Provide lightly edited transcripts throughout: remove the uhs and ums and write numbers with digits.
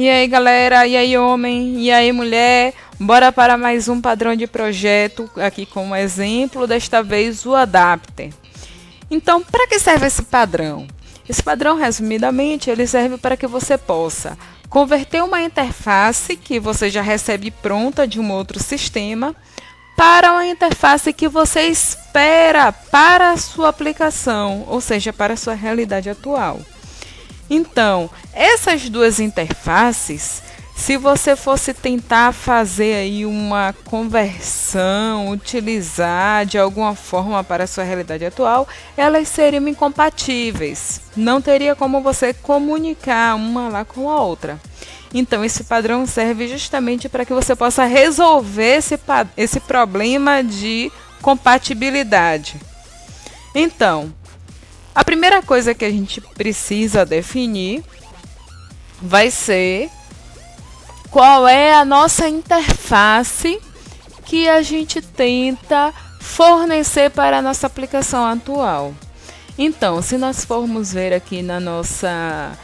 E aí, galera? E aí, homem? E aí, mulher? Bora para mais um padrão de projeto, aqui como exemplo, desta vez o Adapter. Então, para que serve esse padrão? Esse padrão, resumidamente, ele serve para que você possa converter uma interface que você já recebe pronta de um outro sistema para uma interface que você espera para a sua aplicação, ou seja, para a sua realidade atual. Então, essas duas interfaces, se você fosse tentar fazer aí uma conversão, utilizar de alguma forma para a sua realidade atual, elas seriam incompatíveis. Não teria como você comunicar uma lá com a outra. Então, esse padrão serve justamente para que você possa resolver esse problema de compatibilidade. Então, a primeira coisa que a gente precisa definir vai ser qual é a nossa interface que a gente tenta fornecer para a nossa aplicação atual. Então, se nós formos ver aqui na nossa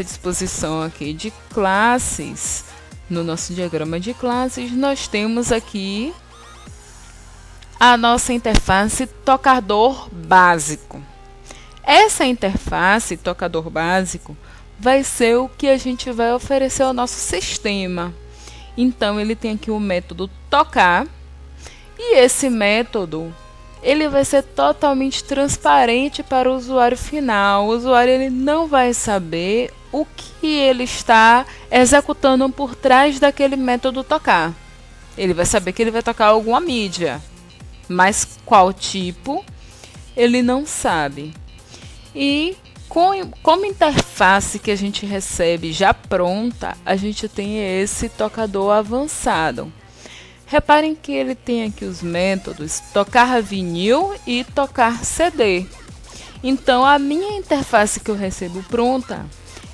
disposição aqui de classes, no nosso diagrama de classes, nós temos aqui a nossa interface tocador básico. Essa interface tocador básico vai ser o que a gente vai oferecer ao nosso sistema. Então, ele tem aqui o método tocar, e esse método ele vai ser totalmente transparente para o usuário final. O usuário ele não vai saber o que ele está executando por trás daquele método tocar. Ele vai saber que ele vai tocar alguma mídia, mas qual tipo, ele não sabe. E como interface que a gente recebe já pronta, a gente tem esse tocador avançado. Reparem que ele tem aqui os métodos tocar vinil e tocar CD. Então, a minha interface que eu recebo pronta,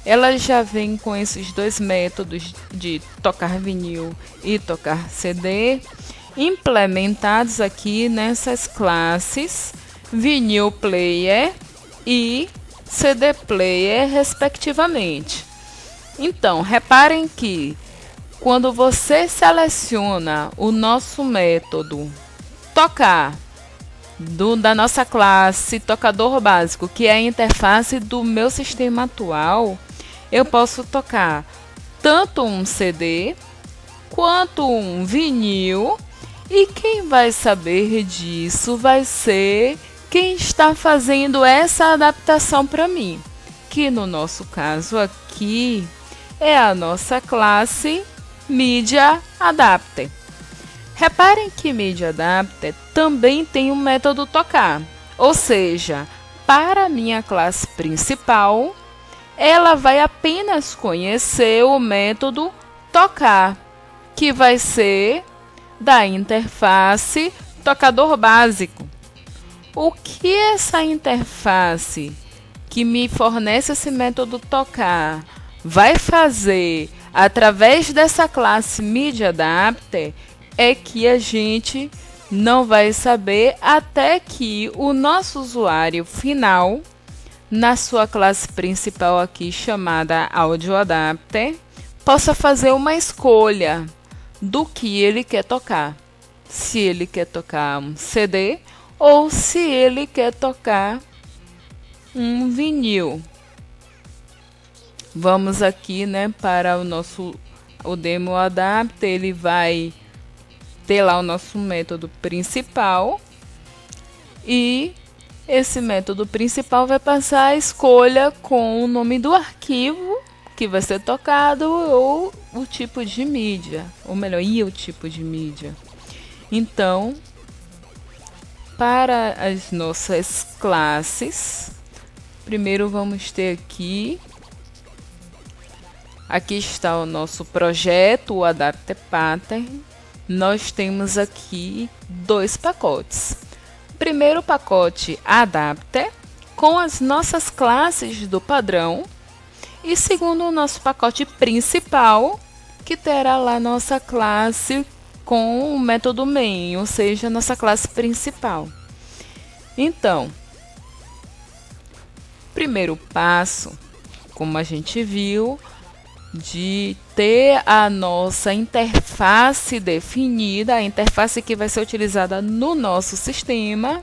ela já vem com esses dois métodos de tocar vinil e tocar CD, implementados aqui nessas classes vinil player e CD player, respectivamente. Então, reparem que quando você seleciona o nosso método tocar da nossa classe tocador básico, que é a interface do meu sistema atual, eu posso tocar tanto um CD quanto um vinil. E quem vai saber disso vai ser quem está fazendo essa adaptação para mim, que no nosso caso aqui é a nossa classe Media Adapter. Reparem que Media Adapter também tem um método tocar, ou seja, para a minha classe principal, ela vai apenas conhecer o método tocar, que vai ser da interface tocador básico. O que essa interface que me fornece esse método tocar vai fazer através dessa classe Media Adapter é que a gente não vai saber até que o nosso usuário final, na sua classe principal aqui chamada Audio Adapter, possa fazer uma escolha do que ele quer tocar. Se ele quer tocar um CD ou se ele quer tocar um vinil. Vamos aqui, para o Demo Adapter. Ele vai ter lá o nosso método principal e esse método principal vai passar a escolha com o nome do arquivo que vai ser tocado ou o tipo de mídia, ou melhor, o tipo de mídia. Então, para as nossas classes, primeiro vamos ter aqui está o nosso projeto, o Adapter Pattern. Nós temos aqui dois pacotes. Primeiro pacote Adapter, com as nossas classes do padrão. E segundo, o nosso pacote principal, que terá lá nossa classe com o método main, ou seja, nossa classe principal. Então, primeiro passo como a gente viu, de ter a nossa interface definida, a interface que vai ser utilizada no nosso sistema,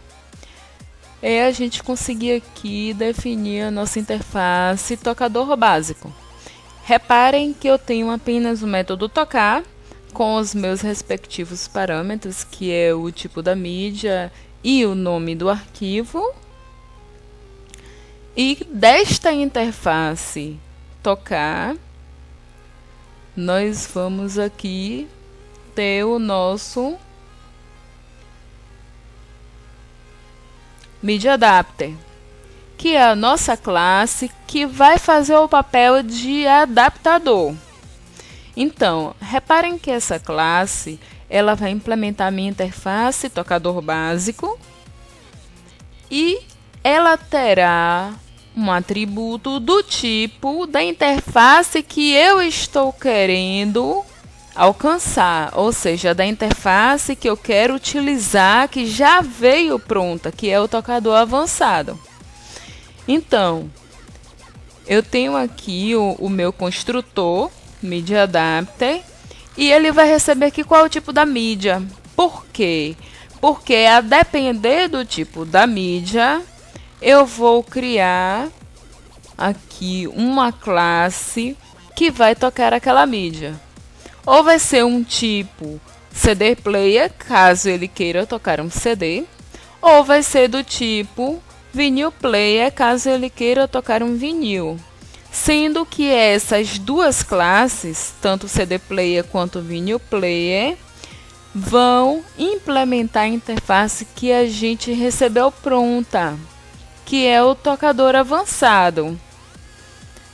é a gente conseguir aqui definir a nossa interface tocador básico. Reparem que eu tenho apenas o método tocar, com os meus respectivos parâmetros, que é o tipo da mídia e o nome do arquivo. E desta interface tocar, nós vamos aqui ter o nosso Media Adapter, que é a nossa classe que vai fazer o papel de adaptador. Então, reparem que essa classe ela vai implementar a minha interface tocador básico e ela terá um atributo do tipo da interface que eu estou querendo alcançar, ou seja, da interface que eu quero utilizar, que já veio pronta, que é o tocador avançado. Então, eu tenho aqui o meu construtor, Media Adapter, e ele vai receber aqui qual é o tipo da mídia. Por quê? Porque a depender do tipo da mídia, eu vou criar aqui uma classe que vai tocar aquela mídia. Ou vai ser um tipo CD player, caso ele queira tocar um CD, ou vai ser do tipo vinil player, caso ele queira tocar um vinil. Sendo que essas duas classes, tanto CD player quanto vinil player, vão implementar a interface que a gente recebeu pronta, que é o tocador avançado.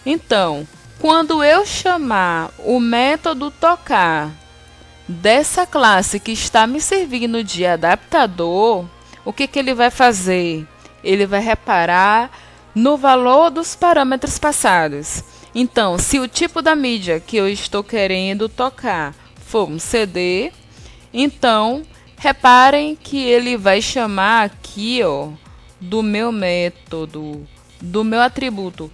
Então, quando eu chamar o método tocar dessa classe que está me servindo de adaptador, o que ele vai fazer? Ele vai reparar no valor dos parâmetros passados. Então, se o tipo da mídia que eu estou querendo tocar for um CD, então reparem que ele vai chamar aqui, ó, do meu método, do meu atributo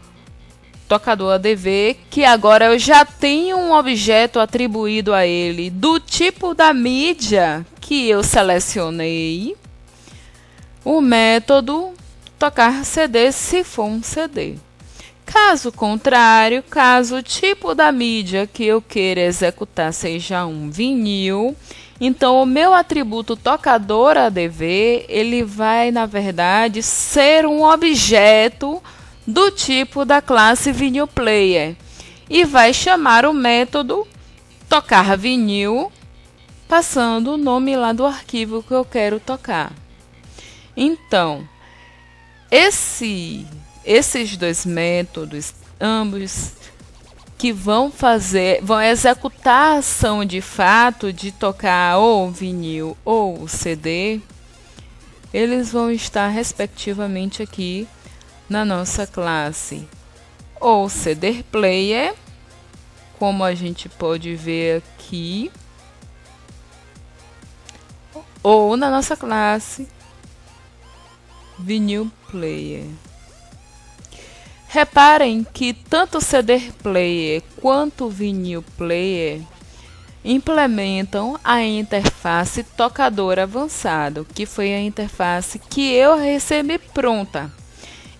tocador ADV, que agora eu já tenho um objeto atribuído a ele do tipo da mídia que eu selecionei, o método tocar CD se for um CD. Caso contrário, caso o tipo da mídia que eu queira executar seja um vinil, então o meu atributo tocador ADV, ele vai, na verdade, ser um objeto do tipo da classe vinil player e vai chamar o método tocar vinil, passando o nome lá do arquivo que eu quero tocar. Então, esses dois métodos, ambos que vão executar a ação de fato de tocar ou o vinil ou o CD, eles vão estar respectivamente aqui na nossa classe ou CD player, como a gente pode ver aqui, ou na nossa classe vinil player. Reparem que tanto o CD player quanto o vinil player implementam a interface tocador avançado, que foi a interface que eu recebi pronta.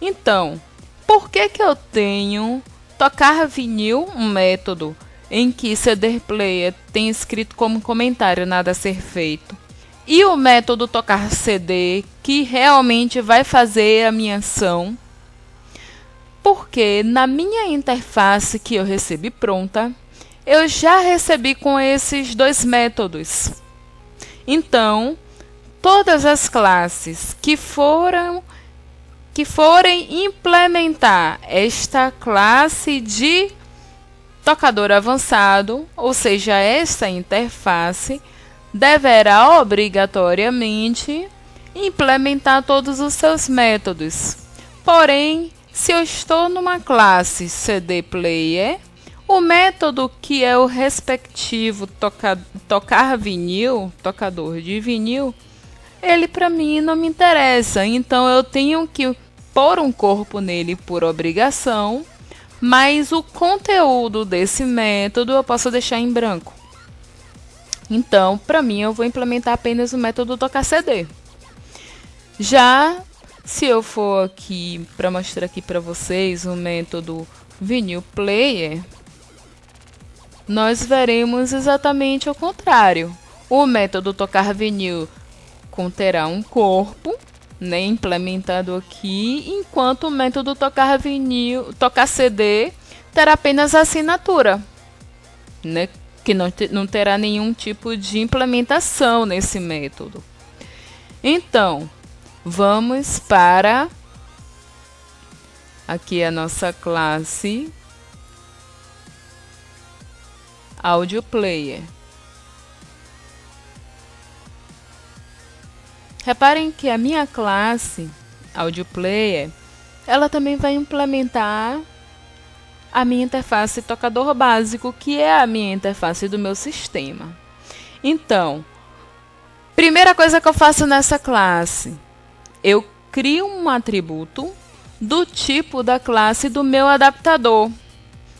Então, por que eu tenho tocar vinil, um método em que CD player tem escrito como comentário nada a ser feito, e o método tocar CD que realmente vai fazer a minha ação? Porque na minha interface que eu recebi pronta, eu já recebi com esses dois métodos. Então, todas as classes que forem implementar esta classe de tocador avançado, ou seja, esta interface, deverá obrigatoriamente implementar todos os seus métodos. Porém, se eu estou numa classe CD player, o método que é o respectivo tocar vinil, tocador de vinil, ele para mim não me interessa. Então eu tenho que pôr um corpo nele por obrigação, mas o conteúdo desse método eu posso deixar em branco. Então, para mim, eu vou implementar apenas o método tocar CD. Já se eu for aqui para mostrar aqui para vocês o método vinil player, nós veremos exatamente o contrário. O método tocar vinil conterá um corpo, né, implementado aqui, enquanto o método tocar vinil, tocar CD, terá apenas a assinatura, né, que não terá nenhum tipo de implementação nesse método. Então, vamos para aqui a nossa classe Audio Player. Reparem que a minha classe Audio Player, ela também vai implementar a minha interface tocador básico, que é a minha interface do meu sistema. Então, primeira coisa que eu faço nessa classe, eu crio um atributo do tipo da classe do meu adaptador,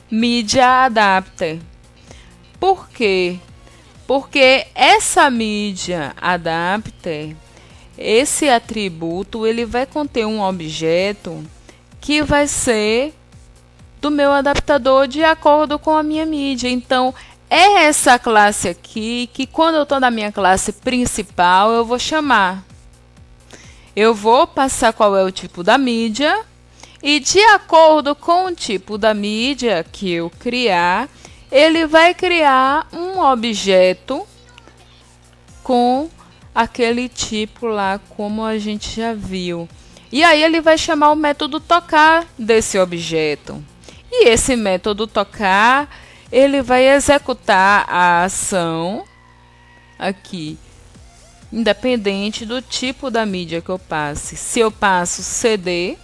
Media Adapter. Por quê? Porque essa Media Adapter, esse atributo, ele vai conter um objeto que vai ser do meu adaptador de acordo com a minha mídia. Então, é essa classe aqui que quando eu estou na minha classe principal, eu vou chamar. Eu vou passar qual é o tipo da mídia e de acordo com o tipo da mídia que eu criar, ele vai criar um objeto com aquele tipo lá, como a gente já viu. E aí ele vai chamar o método tocar desse objeto. E esse método tocar, ele vai executar a ação aqui, independente do tipo da mídia que eu passe. Se eu passo CD,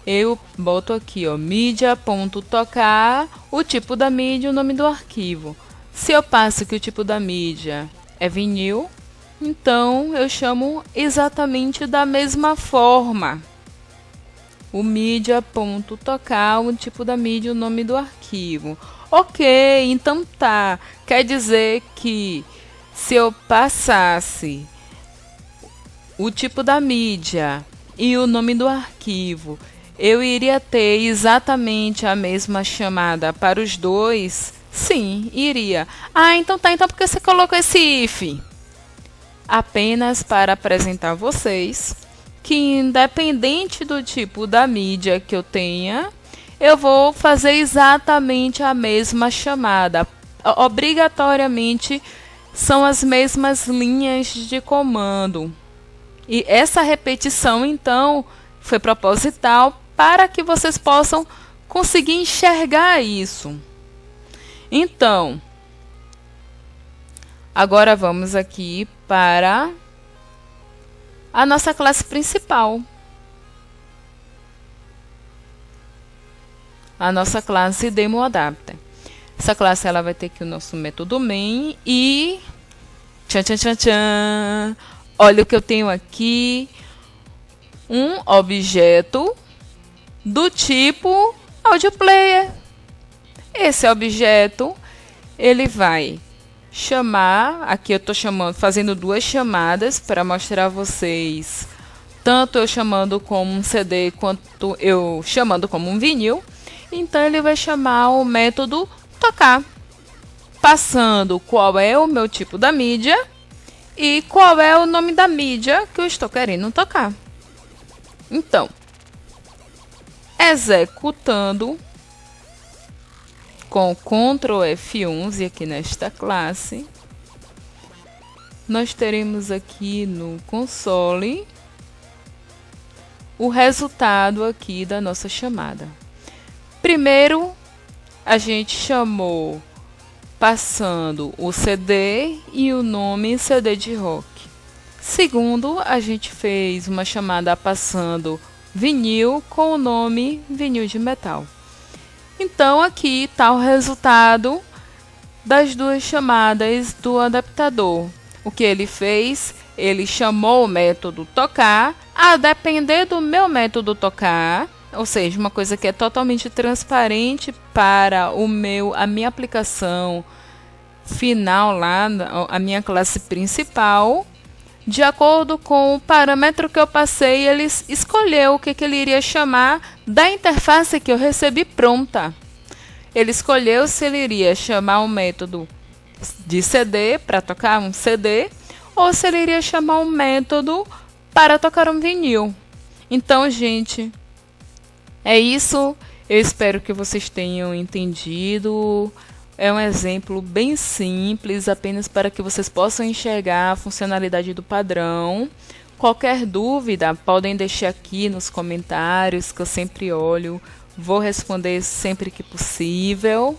eu boto aqui, ó, mídia.tocar, o tipo da mídia e o nome do arquivo. Se eu passo que o tipo da mídia é vinil, então eu chamo exatamente da mesma forma. O mídia.tocar, o tipo da mídia e o nome do arquivo. Ok, então tá. Quer dizer que se eu passasse o tipo da mídia e o nome do arquivo, eu iria ter exatamente a mesma chamada para os dois? Sim, iria. Ah, então tá. Então por que você colocou esse if? Apenas para apresentar a vocês que independente do tipo da mídia que eu tenha, eu vou fazer exatamente a mesma chamada. Obrigatoriamente são as mesmas linhas de comando. E essa repetição, então, foi proposital para que vocês possam conseguir enxergar isso. Então, agora vamos aqui para a nossa classe principal. A nossa classe DemoAdapter. Essa classe ela vai ter aqui o nosso método main e tchan, tchan, tchan, tchan. Olha o que eu tenho aqui. Um objeto do tipo Audio Player. Esse objeto ele vai chamar, aqui eu estou fazendo duas chamadas para mostrar a vocês, tanto eu chamando como um CD quanto eu chamando como um vinil. Então ele vai chamar o método tocar, passando qual é o meu tipo da mídia e qual é o nome da mídia que eu estou querendo tocar. Então, executando com Ctrl F11 aqui nesta classe, nós teremos aqui no console o resultado aqui da nossa chamada. Primeiro, a gente chamou passando o CD e o nome CD de rock. Segundo, a gente fez uma chamada passando vinil com o nome vinil de metal. Então aqui está o resultado das duas chamadas do adaptador. O que ele fez? Ele chamou o método tocar. A depender do meu método tocar, ou seja, uma coisa que é totalmente transparente para a minha aplicação final lá, a minha classe principal. De acordo com o parâmetro que eu passei, ele escolheu o que ele iria chamar da interface que eu recebi pronta. Ele escolheu se ele iria chamar um método de CD para tocar um CD ou se ele iria chamar um método para tocar um vinil. Então, gente, é isso. Eu espero que vocês tenham entendido. É um exemplo bem simples, apenas para que vocês possam enxergar a funcionalidade do padrão. Qualquer dúvida, podem deixar aqui nos comentários, que eu sempre olho. Vou responder sempre que possível.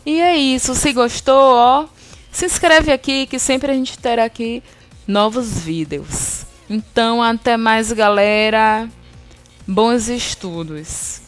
E é isso. Se gostou, se inscreve aqui, que sempre a gente terá aqui novos vídeos. Então, até mais, galera. Bons estudos.